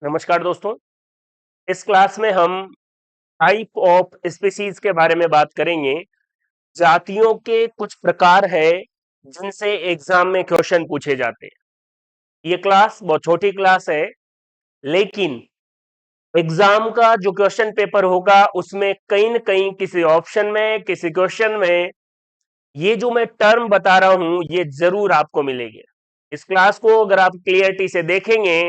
नमस्कार दोस्तों। इस क्लास में हम टाइप ऑफ स्पीसीज के बारे में बात करेंगे। जातियों के कुछ प्रकार है जिनसे एग्जाम में क्वेश्चन पूछे जाते हैं। ये क्लास बहुत छोटी क्लास है, लेकिन एग्जाम का जो क्वेश्चन पेपर होगा उसमें कहीं न कहीं किसी ऑप्शन में, किसी क्वेश्चन में ये जो मैं टर्म बता रहा हूं ये जरूर आपको मिलेगी। इस क्लास को अगर आप क्लियरिटी से देखेंगे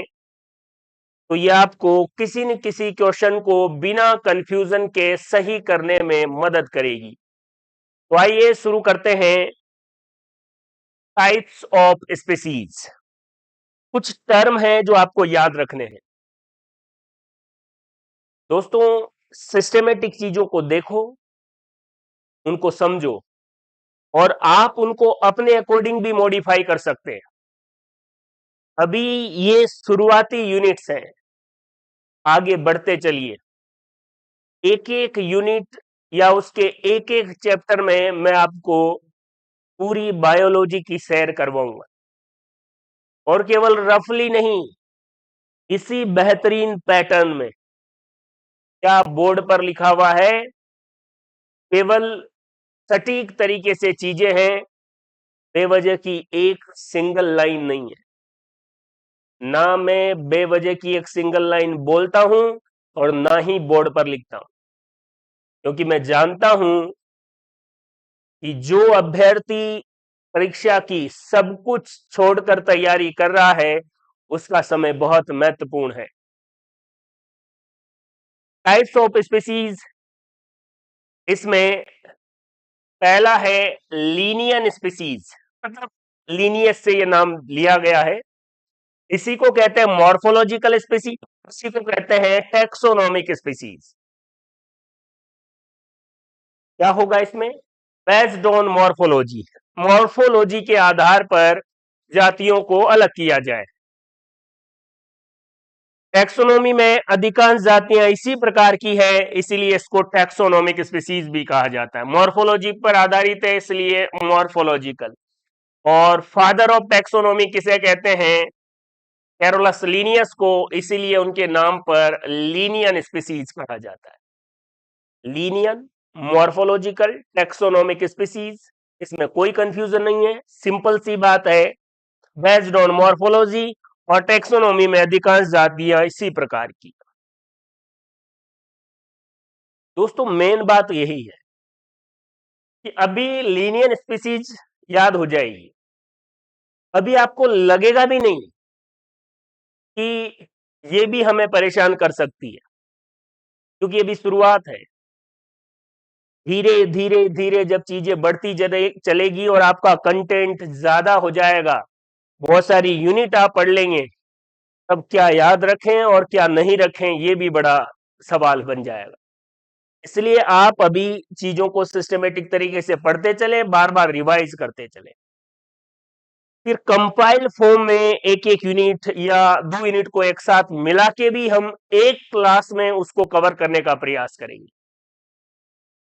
तो ये आपको किसी न किसी क्वेश्चन को बिना कंफ्यूजन के सही करने में मदद करेगी। तो आइए शुरू करते हैं। टाइप्स ऑफ स्पीसीज, कुछ टर्म है जो आपको याद रखने हैं। दोस्तों, सिस्टमेटिक चीजों को देखो, उनको समझो और आप उनको अपने अकॉर्डिंग भी मॉडिफाई कर सकते हैं। अभी ये शुरुआती यूनिट्स हैं, आगे बढ़ते चलिए। एक एक यूनिट या उसके एक एक चैप्टर में मैं आपको पूरी बायोलॉजी की सैर करवाऊंगा, और केवल रफली नहीं, इसी बेहतरीन पैटर्न में। क्या बोर्ड पर लिखा हुआ है, केवल सटीक तरीके से चीजें हैं, बेवजह की एक सिंगल लाइन नहीं है। ना मैं बेवजह की एक सिंगल लाइन बोलता हूं और ना ही बोर्ड पर लिखता हूं, क्योंकि मैं जानता हूं कि जो अभ्यर्थी परीक्षा की सब कुछ छोड़कर तैयारी कर रहा है उसका समय बहुत महत्वपूर्ण है। टाइप्स ऑफ स्पीसीज, इसमें पहला है लीनियन स्पीसीज, मतलब लीनियस से ये नाम लिया गया है। इसी को कहते हैं मॉर्फोलॉजिकल स्पीसीज, इसी को कहते हैं टैक्सोनॉमिक स्पीसीज। क्या होगा इसमें? बेस्ड ऑन मॉर्फोलॉजी, मॉर्फोलॉजी के आधार पर जातियों को अलग किया जाए। टैक्सोनॉमी में अधिकांश जातियां इसी प्रकार की है, इसीलिए इसको टैक्सोनॉमिक स्पीसीज भी कहा जाता है। मॉर्फोलॉजी पर आधारित है, इसलिए मॉर्फोलॉजिकल। और फादर ऑफ टैक्सोनॉमी किसे कहते हैं? कैरोलस लीनियस को, इसीलिए उनके नाम पर लीनियन स्पीसीज कहा जाता है। लीनियन, मॉर्फोलॉजिकल, टैक्सोनॉमिक स्पीसीज, इसमें कोई कंफ्यूजन नहीं है, सिंपल सी बात है। बेस्ड ऑन मॉर्फोलॉजी और टैक्सोनॉमी में अधिकांश जातियां इसी प्रकार की। दोस्तों, मेन बात यही है कि अभी लीनियन स्पीसीज याद हो जाएगी, अभी आपको लगेगा भी नहीं कि ये भी हमें परेशान कर सकती है, क्योंकि अभी शुरुआत है। धीरे धीरे धीरे जब चीजें बढ़ती चलेगी और आपका कंटेंट ज्यादा हो जाएगा, बहुत सारी यूनिट आप पढ़ लेंगे, तब क्या याद रखें और क्या नहीं रखें ये भी बड़ा सवाल बन जाएगा। इसलिए आप अभी चीजों को सिस्टमेटिक तरीके से पढ़ते चले, बार बार रिवाइज करते चले। फिर कंपाइल फॉर्म में एक एक यूनिट या दो यूनिट को एक साथ मिला के भी हम एक क्लास में उसको कवर करने का प्रयास करेंगे।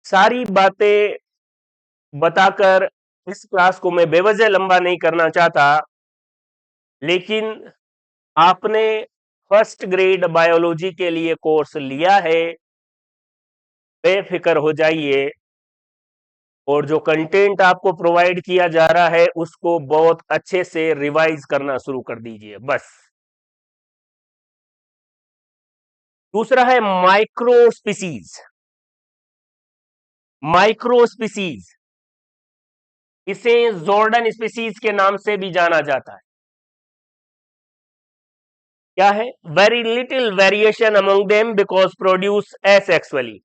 सारी बातें बताकर इस क्लास को मैं बेवजह लंबा नहीं करना चाहता, लेकिन आपने फर्स्ट ग्रेड बायोलॉजी के लिए कोर्स लिया है, बेफिक्र हो जाइए और जो कंटेंट आपको प्रोवाइड किया जा रहा है उसको बहुत अच्छे से रिवाइज करना शुरू कर दीजिए, बस। दूसरा है माइक्रो स्पीसीज। माइक्रो स्पीसीज, इसे जॉर्डन स्पीसीज के नाम से भी जाना जाता है। क्या है? Very little variation among them because produce asexually.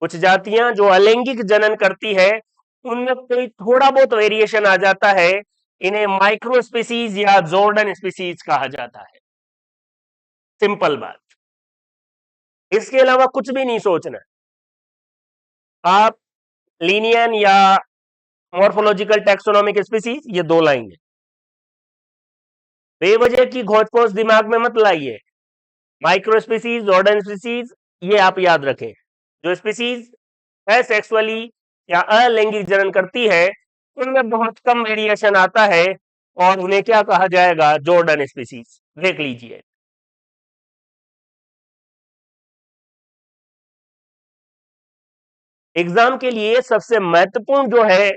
कुछ जातियां जो अलैंगिक जनन करती है उनमें कोई थोड़ा बहुत वेरिएशन आ जाता है, इन्हें माइक्रो स्पीसीज या जॉर्डन स्पीसीज कहा जाता है। सिंपल बात, इसके अलावा कुछ भी नहीं सोचना। आप लीनियन या मॉर्फोलॉजिकल टैक्सोनॉमिक स्पीसीज, ये दो लाइन है, बेवजह की घोच पोच दिमाग में मत लाइए। माइक्रो स्पीसीज, जॉर्डन स्पीसीज, ये आप याद रखें। जो स्पीसीज असेक्सुअली या अलैंगिक जनन करती है उनमें बहुत कम वेरिएशन आता है और उन्हें क्या कहा जाएगा? Jordan species. देख लीजिए। एग्जाम के लिए सबसे महत्वपूर्ण जो है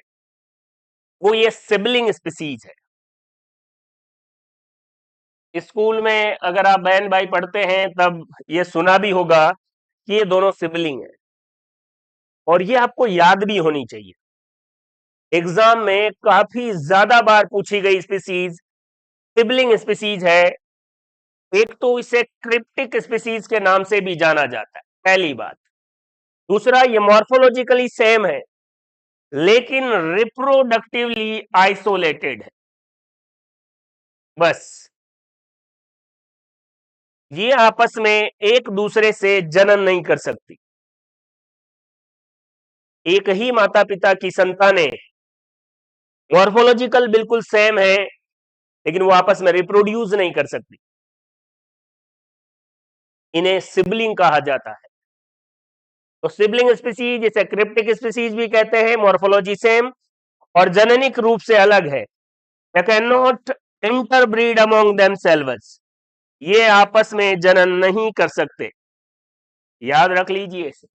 वो ये सिबलिंग स्पीसीज है। स्कूल में अगर आप बहन भाई पढ़ते हैं तब ये सुना भी होगा कि ये दोनों सिबलिंग है, और ये आपको याद भी होनी चाहिए। एग्जाम में काफी ज्यादा बार पूछी गई स्पीसीज सिबलिंग स्पीसीज है। एक तो इसे क्रिप्टिक स्पीसीज के नाम से भी जाना जाता है, पहली बात। दूसरा, ये मॉर्फोलॉजिकली सेम है लेकिन रिप्रोडक्टिवली आइसोलेटेड है। बस ये आपस में एक दूसरे से जनन नहीं कर सकती। एक ही माता पिता की संतानें मॉर्फोलॉजिकल बिल्कुल सेम है लेकिन वो आपस में रिप्रोड्यूस नहीं कर सकती। इन्हें सिबलिंग कहा जाता है। तो सिबलिंग स्पीसीज, जिसे क्रिप्टिक स्पीसीज भी कहते हैं, मॉर्फोलॉजी सेम और जननिक रूप से अलग है। They can not interbreed among themselves, ये आपस में जनन नहीं कर सकते। याद रख लीजिए इसे,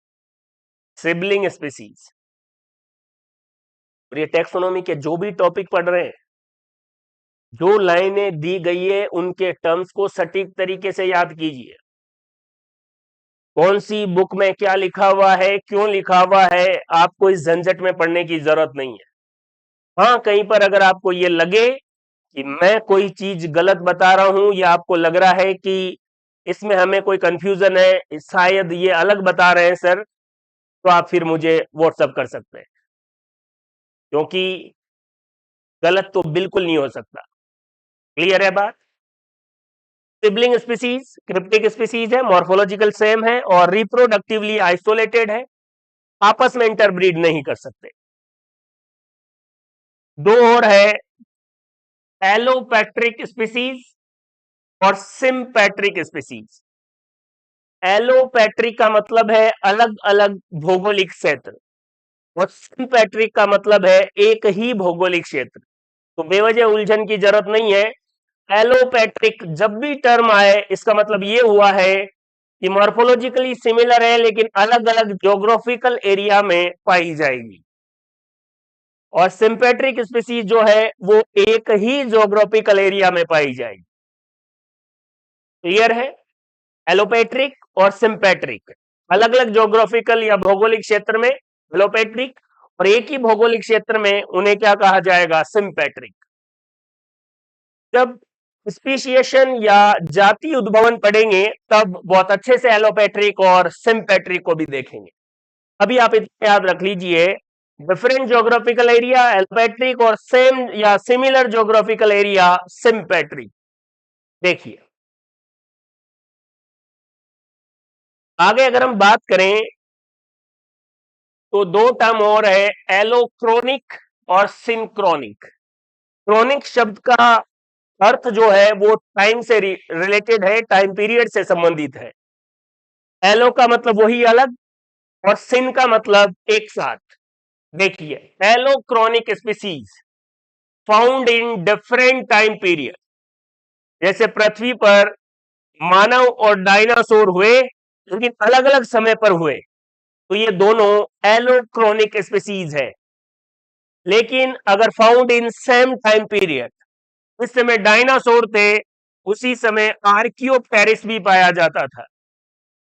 सिबलिंग स्पीसीज। और ये टेक्सोनोमी के जो भी टॉपिक पढ़ रहे हैं, जो लाइनें दी गई है उनके टर्म्स को सटीक तरीके से याद कीजिए। कौन सी बुक में क्या लिखा हुआ है, क्यों लिखा हुआ है, आपको इस झंझट में पढ़ने की जरूरत नहीं है। हाँ, कहीं पर अगर आपको ये लगे कि मैं कोई चीज गलत बता रहा हूं या आपको लग रहा है कि इसमें हमें कोई कंफ्यूजन है, शायद ये अलग बता रहे हैं सर, तो आप फिर मुझे व्हाट्सएप कर सकते हैं, क्योंकि गलत तो बिल्कुल नहीं हो सकता। क्लियर है बात? सिबलिंग स्पीसीज क्रिप्टिक स्पीसीज है, मॉर्फोलॉजिकल सेम है और रिप्रोडक्टिवली आइसोलेटेड है, आपस में इंटरब्रीड नहीं कर सकते। दो और है, एलोपैट्रिक स्पीसीज और सिम्पैट्रिक स्पीसीज। एलोपैट्रिक का मतलब है अलग अलग भौगोलिक क्षेत्र और सिम्पैट्रिक का मतलब है एक ही भौगोलिक क्षेत्र। तो बेवजह उलझन की जरूरत नहीं है। एलोपैट्रिक जब भी टर्म आए इसका मतलब ये हुआ है कि मॉर्फोलॉजिकली सिमिलर है लेकिन अलग अलग ज्योग्राफिकल एरिया में पाई जाएगी। और सिम्पैट्रिक स्पीसीज जो है वो एक ही ज्योग्राफिकल एरिया में पाई जाएगी। क्लियर है? एलोपैट्रिक और सिम्पैट्रिक अलग अलग ज्योग्राफिकल या भौगोलिक क्षेत्र में एलोपैट्रिक, और एक ही भौगोलिक क्षेत्र में उन्हें क्या कहा जाएगा? सिम्पैट्रिक। जब स्पीशिएशन या जाति उद्भवन पढ़ेंगे तब बहुत अच्छे से एलोपैट्रिक और सिम्पैट्रिक को भी देखेंगे। अभी आप इतना याद रख लीजिए, डिफरेंट ज्योग्राफिकल एरिया एलोपैट्रिक और सेम या सिमिलर ज्योग्राफिकल एरिया सिम्पैट्रिक। देखिए आगे अगर हम बात करें तो दो टर्म और है, एलोक्रोनिक और सिंक्रोनिक। क्रोनिक शब्द का अर्थ जो है वो टाइम से रिलेटेड है, टाइम पीरियड से संबंधित है। एलो का मतलब वही अलग और सिन का मतलब एक साथ। देखिए, allochronic species found in different time period, जैसे पृथ्वी पर मानव और डायनासोर हुए लेकिन अलग अलग समय पर हुए, तो ये दोनों एलोक्रोनिक स्पीसीज है। लेकिन अगर found in same time period, इस समय डायनासोर थे, उसी समय आर्कियोप्टेरिस भी पाया जाता था।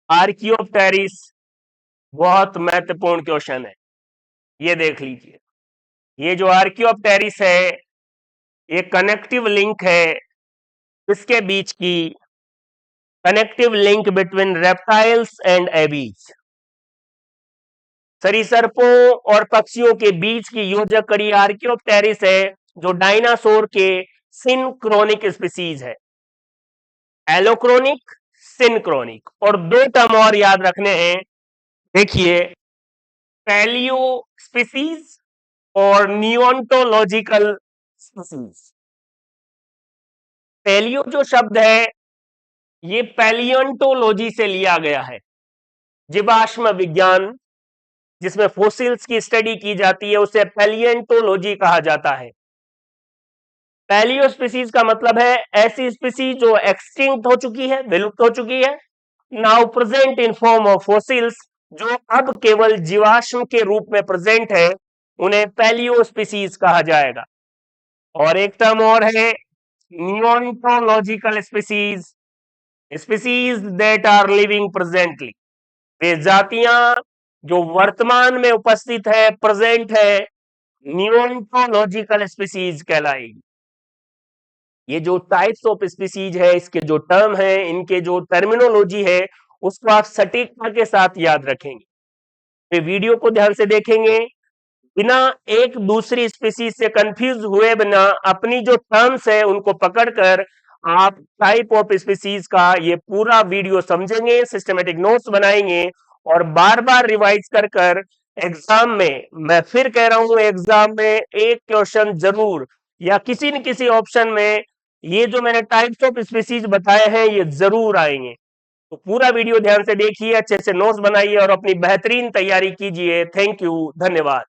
आर्कियोप्टेरिस बहुत महत्वपूर्ण क्वेश्चन है, ये देख लीजिए। ये जो आर्कियोप्टेरिस है ये कनेक्टिव लिंक है, इसके बीच की connective link between reptiles and aves. सरीसृपों और पक्षियों के बीच की योजक कड़ी आर्कियोप्टेरिस है, जो डायनासोर के सिनक्रोनिक स्पीसीज है। एलोक्रोनिक, सिनक्रोनिक। और दो टर्म और याद रखने हैं, देखिए, पैलियो स्पीसीज और नियोंटोलॉजिकल स्पीसीज। पैलियो जो शब्द है ये पैलियोंटोलॉजी से लिया गया है, जीवाश्म विज्ञान जिसमें फोसिल्स की स्टडी की जाती है उसे पैलियोंटोलॉजी कहा जाता है। पैलियो स्पीसीज का मतलब है ऐसी स्पीसीज जो एक्सटिंक्ट हो चुकी है, विलुप्त हो चुकी है, now present in form of fossils, जो अब केवल जीवाश्म के रूप में प्रेजेंट है, उन्हें पैलियो स्पीसीज कहा जाएगा। और एक टर्म और है, neontological species, species that are living presently. वे जातियां जो वर्तमान में उपस्थित है, प्रेजेंट है, नियोंटोलॉजिकल स्पीसीज कहलाएगी। ये जो टाइप्स ऑफ स्पीसीज है, इसके जो टर्म है, इनके जो टर्मिनोलॉजी है, उसको आप सटीकता के साथ याद रखेंगे। तो वीडियो को ध्यान से देखेंगे, बिना एक दूसरी स्पीसीज से कंफ्यूज हुए बिना अपनी जो टर्म्स है उनको पकड़कर आप टाइप ऑफ स्पीसीज का ये पूरा वीडियो समझेंगे, सिस्टमेटिक नोट्स बनाएंगे और बार बार रिवाइज कर कर एग्जाम में, मैं फिर कह रहा हूं, एग्जाम में एक क्वेश्चन जरूर या किसी न किसी ऑप्शन में ये जो मैंने टाइप्स ऑफ स्पीसीज बताए हैं ये जरूर आएंगे। तो पूरा वीडियो ध्यान से देखिए, अच्छे से नोट्स बनाइए और अपनी बेहतरीन तैयारी कीजिए। थैंक यू, धन्यवाद।